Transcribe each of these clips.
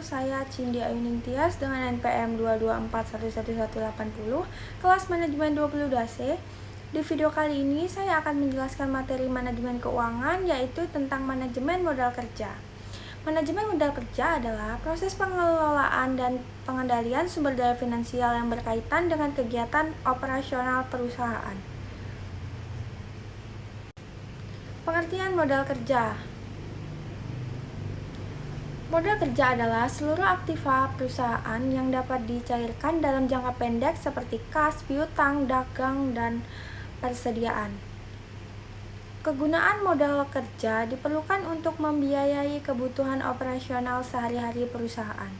saya Cindy Ayuning Tias dengan NPM 224111180, kelas manajemen 22C. Di video kali ini saya akan menjelaskan materi manajemen keuangan, yaitu tentang manajemen modal kerja. Manajemen modal kerja adalah proses pengelolaan dan pengendalian sumber daya finansial yang berkaitan dengan kegiatan operasional perusahaan. Pengertian modal kerja. Modal kerja adalah seluruh aktiva perusahaan yang dapat dicairkan dalam jangka pendek seperti kas, piutang, dagang, dan persediaan. Kegunaan modal kerja diperlukan untuk membiayai kebutuhan operasional sehari-hari perusahaan.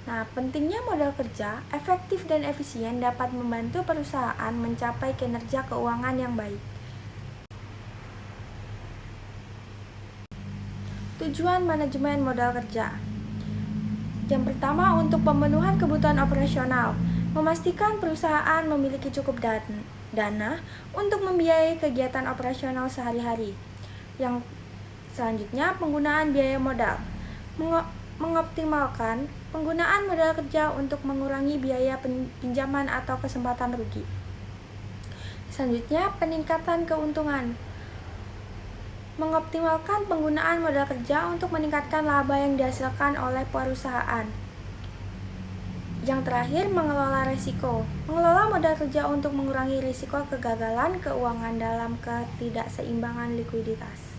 Nah, pentingnya modal kerja, efektif dan efisien dapat membantu perusahaan mencapai kinerja keuangan yang baik. Tujuan manajemen modal kerja. Yang pertama, untuk pemenuhan kebutuhan operasional, memastikan perusahaan memiliki cukup dana untuk membiayai kegiatan operasional sehari-hari. Yang selanjutnya, penggunaan biaya modal. Mengoptimalkan penggunaan modal kerja untuk mengurangi biaya pinjaman atau kesempatan rugi. Selanjutnya, peningkatan keuntungan. Mengoptimalkan penggunaan modal kerja untuk meningkatkan laba yang dihasilkan oleh perusahaan. Yang terakhir, mengelola risiko. Mengelola modal kerja untuk mengurangi risiko kegagalan keuangan dalam ketidakseimbangan likuiditas.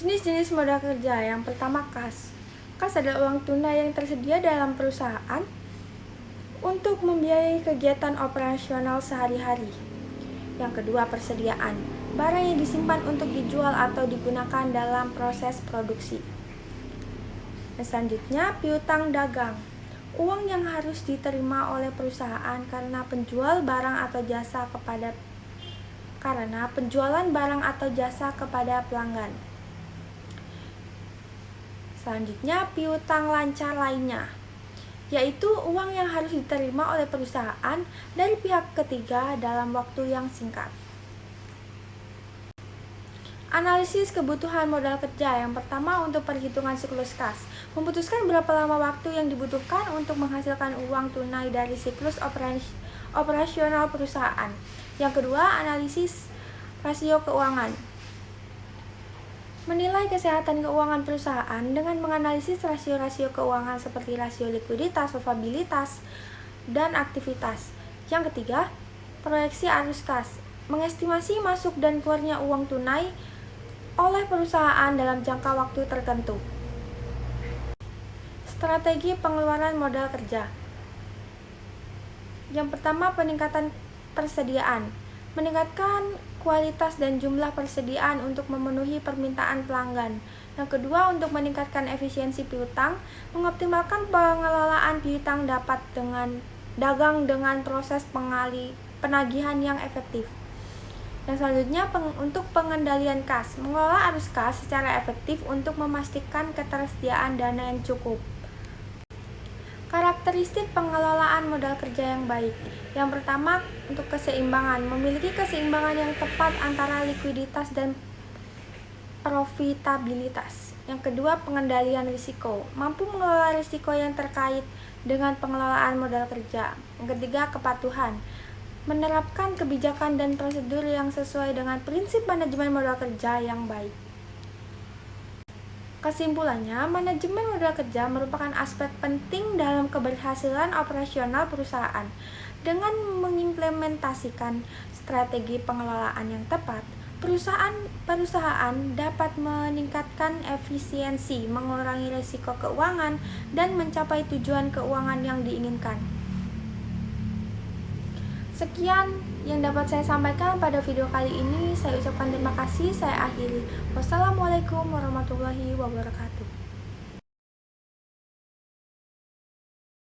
Jenis-jenis modal kerja. Yang pertama, kas. Kas adalah uang tunai yang tersedia dalam perusahaan untuk membiayai kegiatan operasional sehari-hari. Yang kedua, persediaan. Barang yang disimpan untuk dijual atau digunakan dalam proses produksi. Dan selanjutnya, piutang dagang. Uang yang harus diterima oleh perusahaan karena penjualan barang atau jasa kepada pelanggan. Selanjutnya, piutang lancar lainnya, yaitu uang yang harus diterima oleh perusahaan dari pihak ketiga dalam waktu yang singkat. Analisis kebutuhan modal kerja. Yang pertama, untuk perhitungan siklus kas. Memutuskan berapa lama waktu yang dibutuhkan untuk menghasilkan uang tunai dari siklus operasional perusahaan. Yang kedua, analisis rasio keuangan. Menilai kesehatan keuangan perusahaan dengan menganalisis rasio-rasio keuangan seperti rasio likuiditas, solvabilitas, dan aktivitas. Yang ketiga, proyeksi arus kas. Mengestimasi masuk dan keluarnya uang tunai oleh perusahaan dalam jangka waktu tertentu. Strategi pengeluaran modal kerja. Yang pertama, peningkatan persediaan. Meningkatkan kualitas dan jumlah persediaan untuk memenuhi permintaan pelanggan. Yang kedua, untuk meningkatkan efisiensi piutang. Mengoptimalkan pengelolaan piutang dapat dagang dengan proses penagihan yang efektif. Yang selanjutnya, untuk pengendalian kas. Mengelola arus kas secara efektif untuk memastikan ketersediaan dana yang cukup. Karakteristik pengelolaan modal kerja yang baik. Yang pertama, untuk keseimbangan. Memiliki keseimbangan yang tepat antara likuiditas dan profitabilitas. Yang kedua, pengendalian risiko. Mampu mengelola risiko yang terkait dengan pengelolaan modal kerja. Yang ketiga, kepatuhan. Menerapkan kebijakan dan prosedur yang sesuai dengan prinsip manajemen modal kerja yang baik. Kesimpulannya, manajemen modal kerja merupakan aspek penting dalam keberhasilan operasional perusahaan. Dengan mengimplementasikan strategi pengelolaan yang tepat, perusahaan dapat meningkatkan efisiensi, mengurangi risiko keuangan, dan mencapai tujuan keuangan yang diinginkan. Sekian yang dapat saya sampaikan pada video kali ini. Saya ucapkan terima kasih. Saya akhiri. Wassalamualaikum warahmatullahi wabarakatuh.